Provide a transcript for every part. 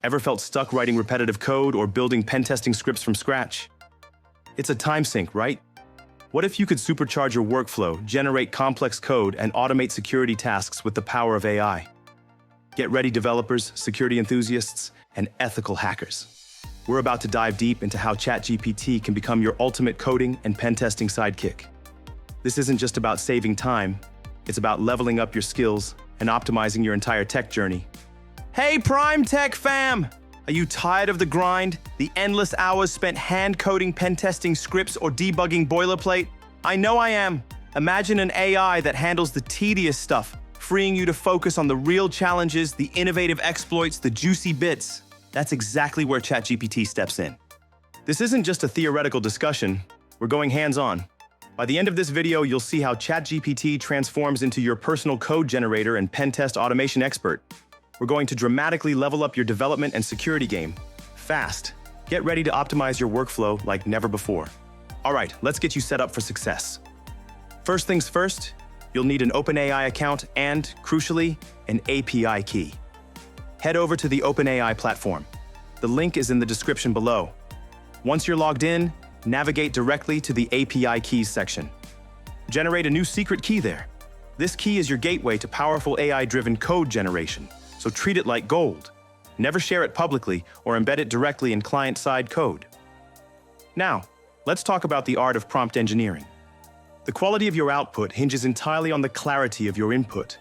Ever felt stuck writing repetitive code or building pen testing scripts from scratch? It's a time sink, right? What if you could supercharge your workflow, generate complex code, and automate security tasks with the power of AI? Get ready, developers, security enthusiasts, and ethical hackers. We're about to dive deep into how ChatGPT can become your ultimate coding and pen testing sidekick. This isn't just about saving time, it's about leveling up your skills and optimizing your entire tech journey. Hey, Prime Tech fam! Are you tired of the grind? The endless hours spent hand-coding pen testing scripts or debugging boilerplate? I know I am. Imagine an AI that handles the tedious stuff, freeing you to focus on the real challenges, the innovative exploits, the juicy bits. That's exactly where ChatGPT steps in. This isn't just a theoretical discussion, we're going hands-on. By the end of this video, you'll see how ChatGPT transforms into your personal code generator and pen test automation expert. We're going to dramatically level up your development and security game. Fast. Get ready to optimize your workflow like never before. All right, let's get you set up for success. First things first, you'll need an OpenAI account and, crucially, an API key. Head over to the OpenAI platform. The link is in the description below. Once you're logged in, navigate directly to the API keys section. Generate a new secret key there. This key is your gateway to powerful AI-driven code generation, so treat it like gold. Never share it publicly or embed it directly in client-side code. Now, let's talk about the art of prompt engineering. The quality of your output hinges entirely on the clarity of your input.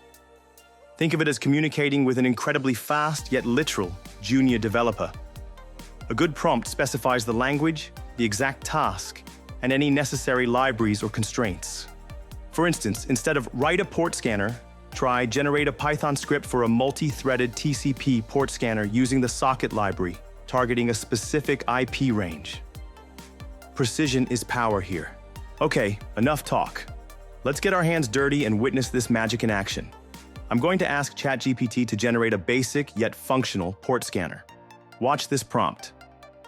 Think of it as communicating with an incredibly fast yet literal junior developer. A good prompt specifies the language, the exact task, and any necessary libraries or constraints. For instance, instead of write a port scanner, try generate a Python script for a multi-threaded TCP port scanner using the socket library, targeting a specific IP range. Precision is power here. Okay, enough talk. Let's get our hands dirty and witness this magic in action. I'm going to ask ChatGPT to generate a basic yet functional port scanner. Watch this prompt.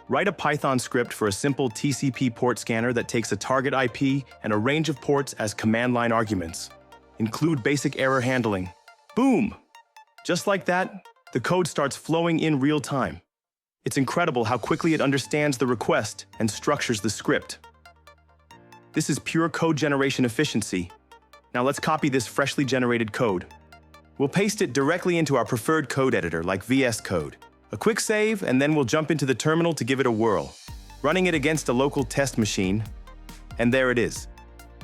Write a Python script for a simple TCP port scanner that takes a target IP and a range of ports as command line arguments. Include basic error handling. Boom! Just like that, the code starts flowing in real time. It's incredible how quickly it understands the request and structures the script. This is pure code generation efficiency. Now let's copy this freshly generated code. We'll paste it directly into our preferred code editor like VS Code. A quick save, and then we'll jump into the terminal to give it a whirl. Running it against a local test machine, and there it is.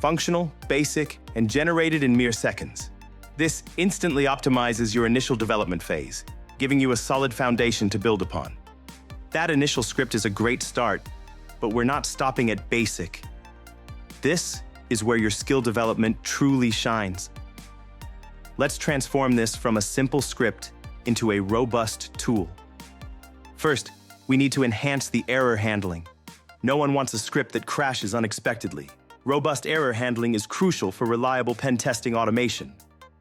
Functional, basic, and generated in mere seconds. This instantly optimizes your initial development phase, giving you a solid foundation to build upon. That initial script is a great start, but we're not stopping at basic. This is where your skill development truly shines. Let's transform this from a simple script into a robust tool. First, we need to enhance the error handling. No one wants a script that crashes unexpectedly. Robust error handling is crucial for reliable pen testing automation.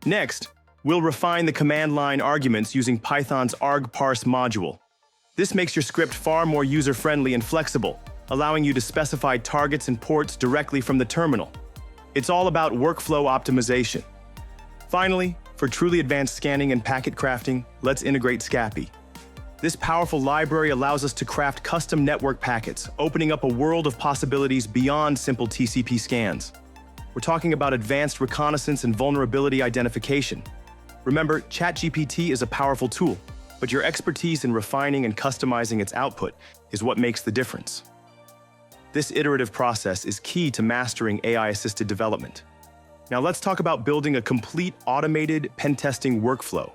Next, we'll refine the command line arguments using Python's argparse module. This makes your script far more user-friendly and flexible, allowing you to specify targets and ports directly from the terminal. It's all about workflow optimization. Finally, for truly advanced scanning and packet crafting, let's integrate Scapy. This powerful library allows us to craft custom network packets, opening up a world of possibilities beyond simple TCP scans. We're talking about advanced reconnaissance and vulnerability identification. Remember, ChatGPT is a powerful tool, but your expertise in refining and customizing its output is what makes the difference. This iterative process is key to mastering AI-assisted development. Now let's talk about building a complete automated pen testing workflow.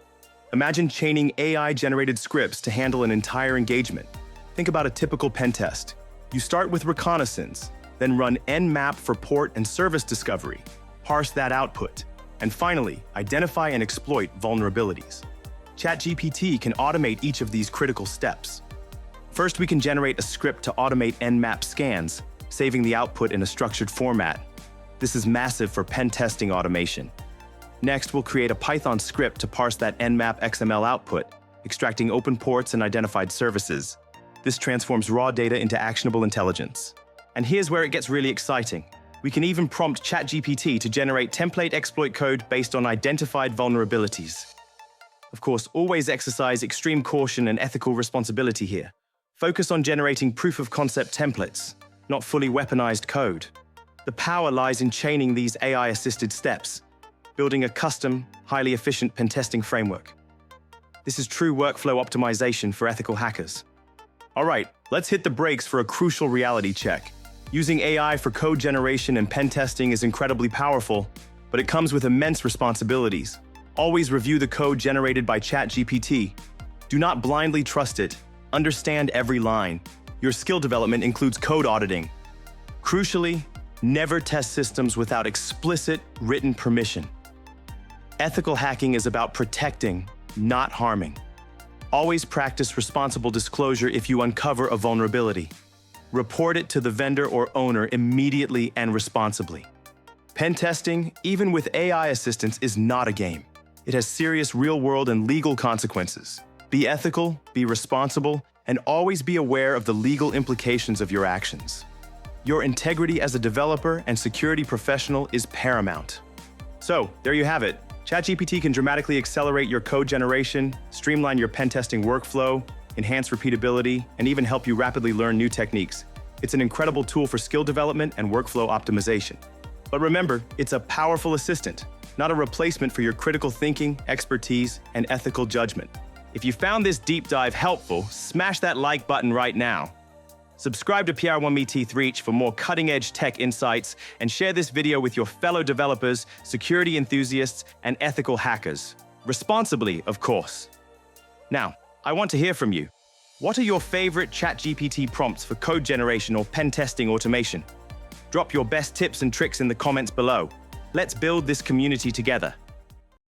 Imagine chaining AI-generated scripts to handle an entire engagement. Think about a typical pen test. You start with reconnaissance, then run nmap for port and service discovery, parse that output, and finally, identify and exploit vulnerabilities. ChatGPT can automate each of these critical steps. First, we can generate a script to automate nmap scans, saving the output in a structured format. This is massive for pen testing automation. Next, we'll create a Python script to parse that nmap XML output, extracting open ports and identified services. This transforms raw data into actionable intelligence. And here's where it gets really exciting. We can even prompt ChatGPT to generate template exploit code based on identified vulnerabilities. Of course, always exercise extreme caution and ethical responsibility here. Focus on generating proof-of-concept templates, not fully weaponized code. The power lies in chaining these AI-assisted steps, building a custom, highly efficient pentesting framework. This is true workflow optimization for ethical hackers. All right, let's hit the brakes for a crucial reality check. Using AI for code generation and pen testing is incredibly powerful, but it comes with immense responsibilities. Always review the code generated by ChatGPT. Do not blindly trust it. Understand every line. Your skill development includes code auditing. Crucially, never test systems without explicit written permission. Ethical hacking is about protecting, not harming. Always practice responsible disclosure if you uncover a vulnerability. Report it to the vendor or owner immediately and responsibly. Pen testing, even with AI assistance, is not a game. It has serious real-world and legal consequences. Be ethical, be responsible, and always be aware of the legal implications of your actions. Your integrity as a developer and security professional is paramount. So, there you have it. ChatGPT can dramatically accelerate your code generation, streamline your pen testing workflow, enhance repeatability, and even help you rapidly learn new techniques. It's an incredible tool for skill development and workflow optimization. But remember, it's a powerful assistant, not a replacement for your critical thinking, expertise, and ethical judgment. If you found this deep dive helpful, smash that like button right now. Subscribe to PR1MeTreach for more cutting-edge tech insights, and share this video with your fellow developers, security enthusiasts, and ethical hackers. Responsibly, of course. Now, I want to hear from you. What are your favorite ChatGPT prompts for code generation or pen testing automation? Drop your best tips and tricks in the comments below. Let's build this community together.